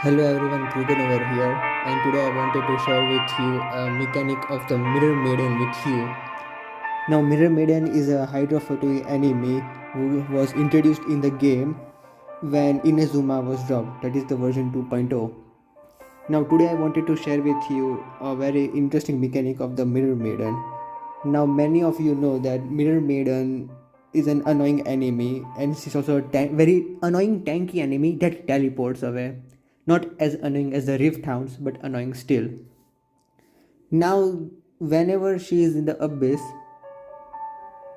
Hello everyone, Krigan over here, and today I wanted to share with you a mechanic of the Mirror Maiden with you. Now, Mirror Maiden is a Hydra fatui enemy who was introduced in the game when Inazuma was dropped, that is the version 2.0. Now, today I wanted to share with you a very interesting mechanic of the Mirror Maiden. Now, many of you know that Mirror Maiden is an annoying enemy, and she's also a very annoying tanky enemy that teleports away. Not as annoying as the Rift Hounds, but annoying still. Now, whenever she is in the abyss,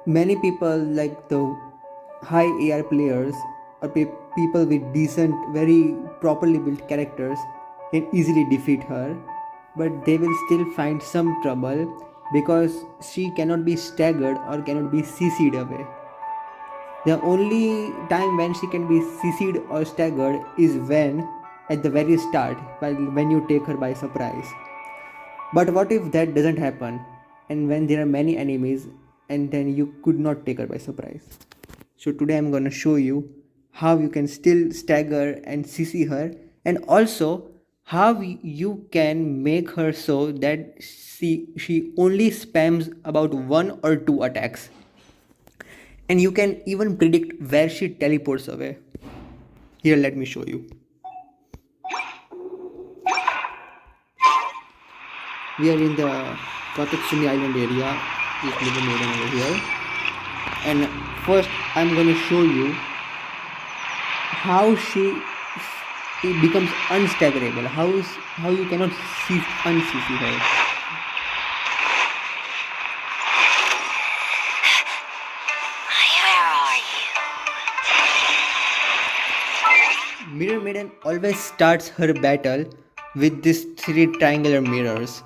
many people like the high AR players or people with decent, very properly built characters can easily defeat her, but they will still find some trouble because she cannot be staggered or cannot be CC'd away. The only time when she can be CC'd or staggered is when at the very start, when you take her by surprise. But what if that doesn't happen and when there are many enemies and then you could not take her by surprise? So today I'm going to show you how you can still stagger and CC her, and also how you can make her so that she only spams about one or two attacks, and you can even predict where she teleports away. Here, let me show you. We are in the Kotatsumi Island area, this little maiden over here, and first I'm going to show you how she becomes unstaggerable, how you cannot uncc her. Mirror Maiden always starts her battle with these three triangular mirrors.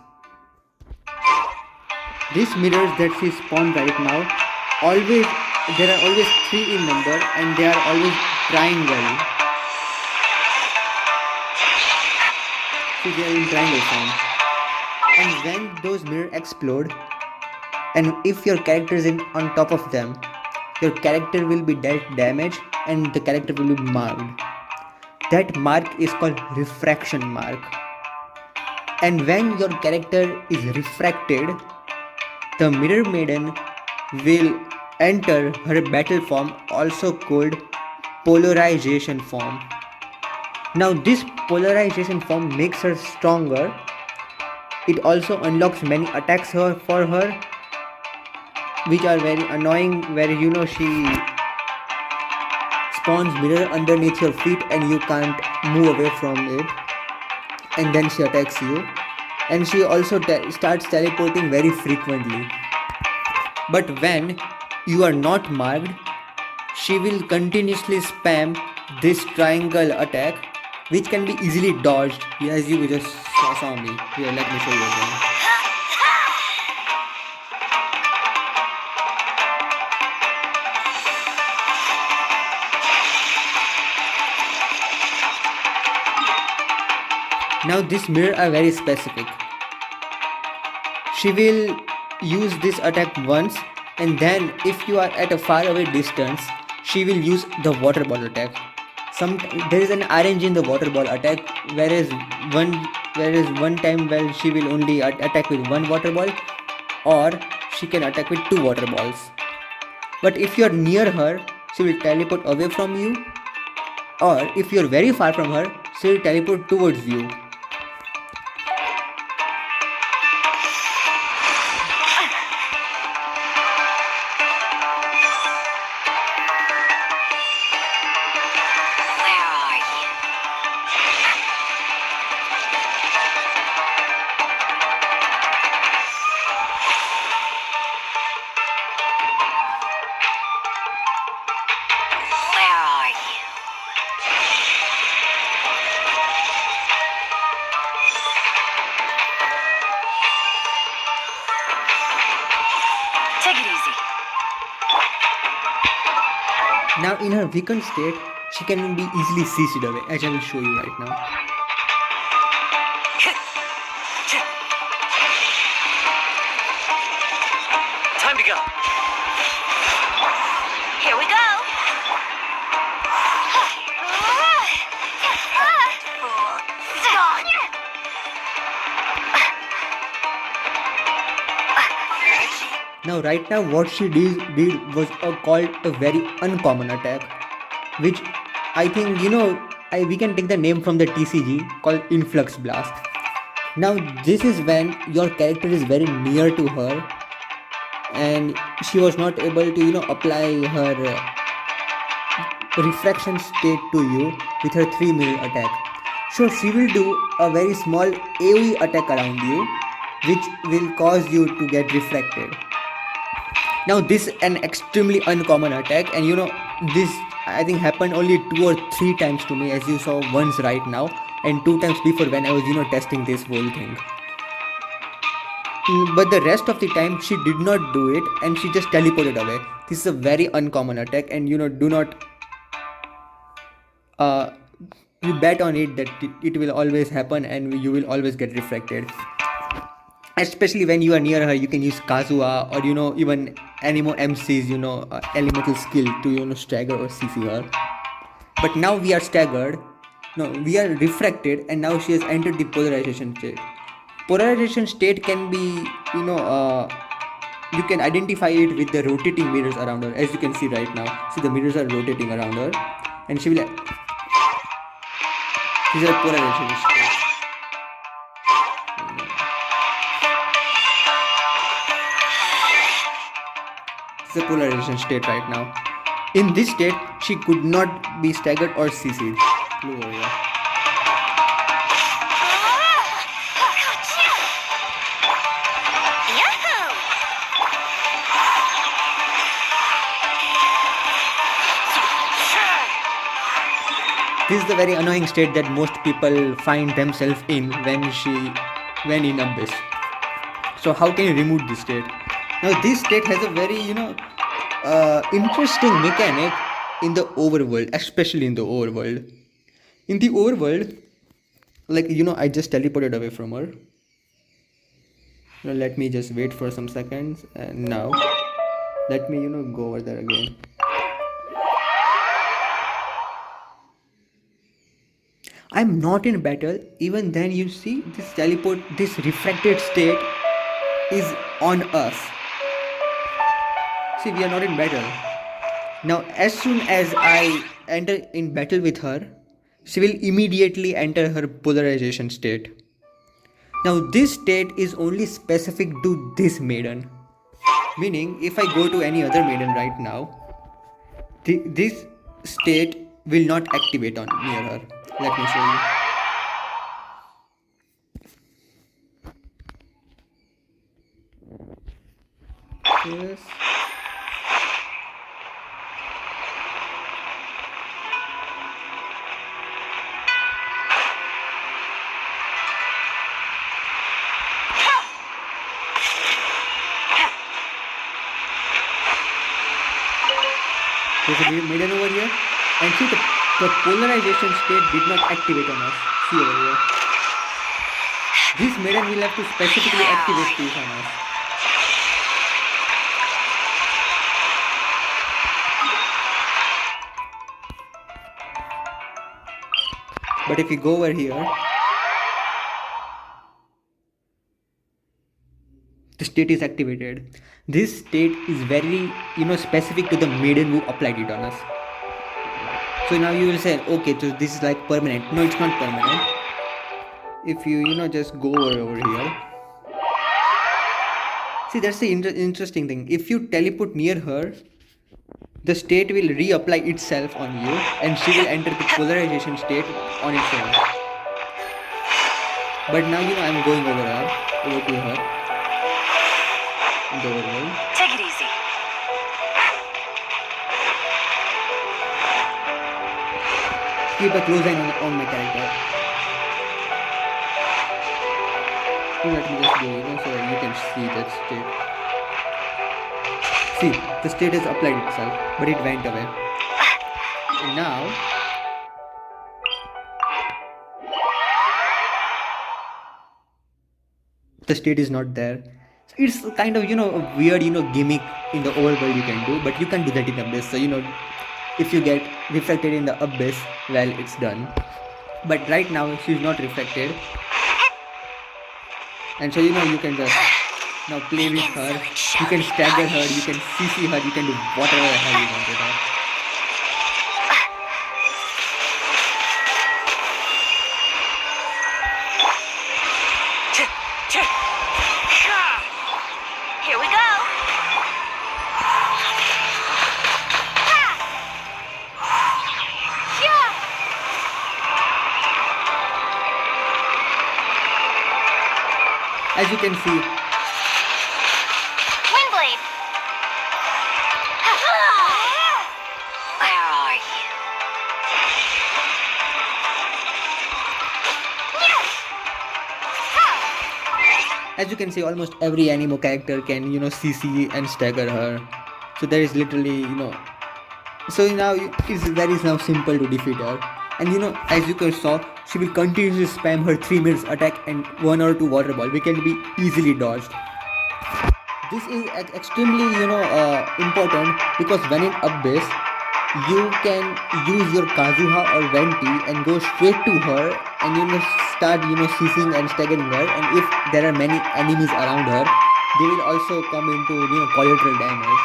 These mirrors that she spawned right now, always there are always three in number and they are always triangle. So they are in triangle form. And when those mirrors explode, and if your character is on top of them, your character will be dealt damage and the character will be marked. That mark is called refraction mark. And when your character is refracted, the Mirror Maiden will enter her battle form, also called polarization form. Now this polarization form makes her stronger. It also unlocks many attacks for her, which are very annoying, where she spawns mirror underneath your feet and you can't move away from it, and then she attacks you, and she also starts teleporting very frequently. But when you are not marked, she will continuously spam this triangle attack, which can be easily dodged, as you just saw me. Here, let me show you again. Now these mirrors are very specific. She will use this attack once, and then if you are at a far away distance, she will use the water ball attack. There is an RNG in the water ball attack, whereas one time where she will only attack with one water ball, or she can attack with two water balls. But if you are near her, she will teleport away from you, or if you are very far from her, she will teleport towards you. Take it easy. Now in her weakened state, she can be easily CC'd away, as I will show you right now. Time to go. Here we go. Fool. Now right now what she did was called a very uncommon attack, which I think we can take the name from the TCG called Influx Blast. Now this is when your character is very near to her and she was not able to apply her refraction state to you with her 3 minute attack. So she will do a very small AoE attack around you which will cause you to get refracted. Now this is an extremely uncommon attack, and this I think happened only 2 or 3 times to me, as you saw once right now and 2 times before when I was testing this whole thing. But the rest of the time she did not do it and she just teleported away. This is a very uncommon attack, and do not you bet on it that it will always happen and you will always get refracted. Especially when you are near her, you can use Kazuha or even Animo MC's elemental skill to stagger or CC her. But now we are staggered. No, we are refracted, and now she has entered the polarization state. Polarization state can be you can identify it with the rotating mirrors around her, as you can see right now. See, the mirrors are rotating around her, and she will. These are polarization state. The polarization state right now. In this state, she could not be staggered or CC'd. Blue area. This is the very annoying state that most people find themselves in when in Abyss. So how can you remove this state? Now this state has a very interesting mechanic in the overworld, especially in the overworld. In the overworld, like I just teleported away from her. Now let me just wait for some seconds, and now let me go over there again. I'm not in battle. Even then, you see this this refracted state is on us. See, we are not in battle. Now, as soon as I enter in battle with her, she will immediately enter her polarization state. Now, this state is only specific to this maiden. Meaning, if I go to any other maiden right now, this state will not activate on near her. Let me show you. Yes. There's a maiden over here, and see the polarization state did not activate on us. See over here. This maiden will have to specifically activate this on us. But if we go over here, the state is activated. This state is very specific to the maiden who applied it on us. So now you will say, okay, so this is like permanent. No, it's not permanent. If you just go over here. See, that's the interesting thing. If you teleport near her, the state will reapply itself on you, and she will enter the polarization state on its own. But now I'm going over to her. Take it easy. Keep a close eye on my character. Let me just do so you can see that state. See, the state has applied itself, but it went away. And now the state is not there. So it's kind of a weird gimmick in the overworld you can do, but you can do that in Abyss. So if you get reflected in the Abyss, well, it's done. But right now she's not reflected, and so you can just Now play with her. You can stagger her, you can CC her, you can do whatever the hell you want with her. Here we go. As you can see, Windblade. Where are you? as you can see, almost every anime character can, CC and stagger her. So there is literally, so now it's very now simple to defeat her. And as you can saw, she will continuously spam her 3 minutes attack and 1 or 2 water ball, which can be easily dodged. This is extremely important because when in up base, you can use your Kazuha or Venti and go straight to her and start ceasing and staggering her. And if there are many enemies around her, they will also come into collateral damage,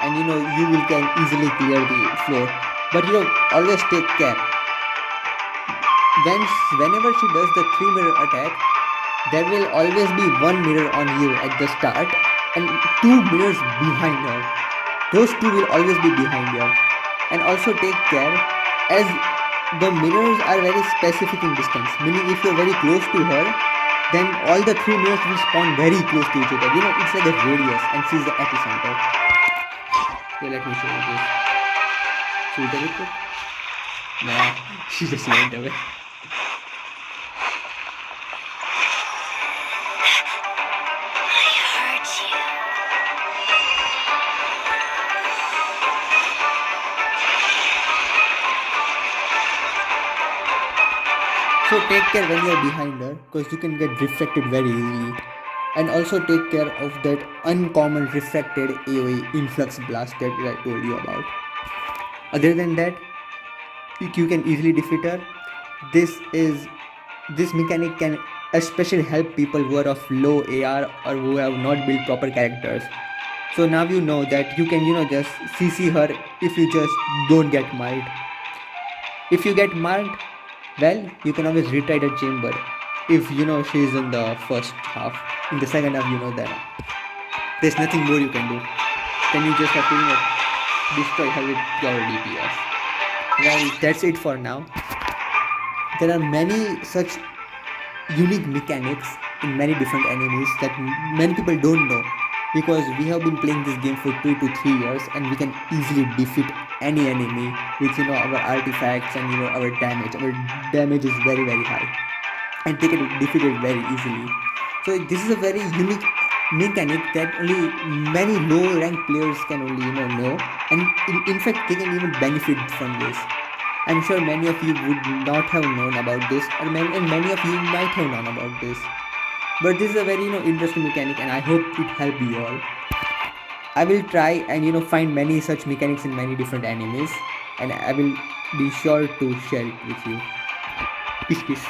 and you will can easily clear the floor. But always take care. Whenever she does the 3 mirror attack, there will always be 1 mirror on you at the start and 2 mirrors behind her. Those 2 will always be behind her. And also take care, as the mirrors are very specific in distance, meaning if you're very close to her, then all the 3 mirrors will spawn very close to each other. It's like a radius, and she's the epicenter. Okay, let me show you this. Should we teleport? Nah, she just went away. So take care when you are behind her, because you can get refracted very easily. And also take care of that uncommon refracted AoE influx blast that I told you about. Other than that, you can easily defeat her. This mechanic can especially help people who are of low AR or who have not built proper characters. So now you know that you can just CC her if you just don't get marked. If you get marked, well, you can always retry the chamber if she is in the first half. In the second half, that there's nothing more you can do. Then you just have to destroy her with your DPS. Well, that's it for now. There are many such unique mechanics in many different enemies that many people don't know, because we have been playing this game for 2 to 3 years and we can easily defeat any enemy with our artifacts and our damage. Our damage is very, very high and they can defeat it very easily. So this is a very unique mechanic that only many low ranked players can only know, and in fact they can even benefit from this. I'm sure many of you would not have known about this, and many of you might have known about this. But this is a very interesting mechanic, and I hope it helped you all. I will try and find many such mechanics in many different animes, and I will be sure to share it with you. Peace, peace.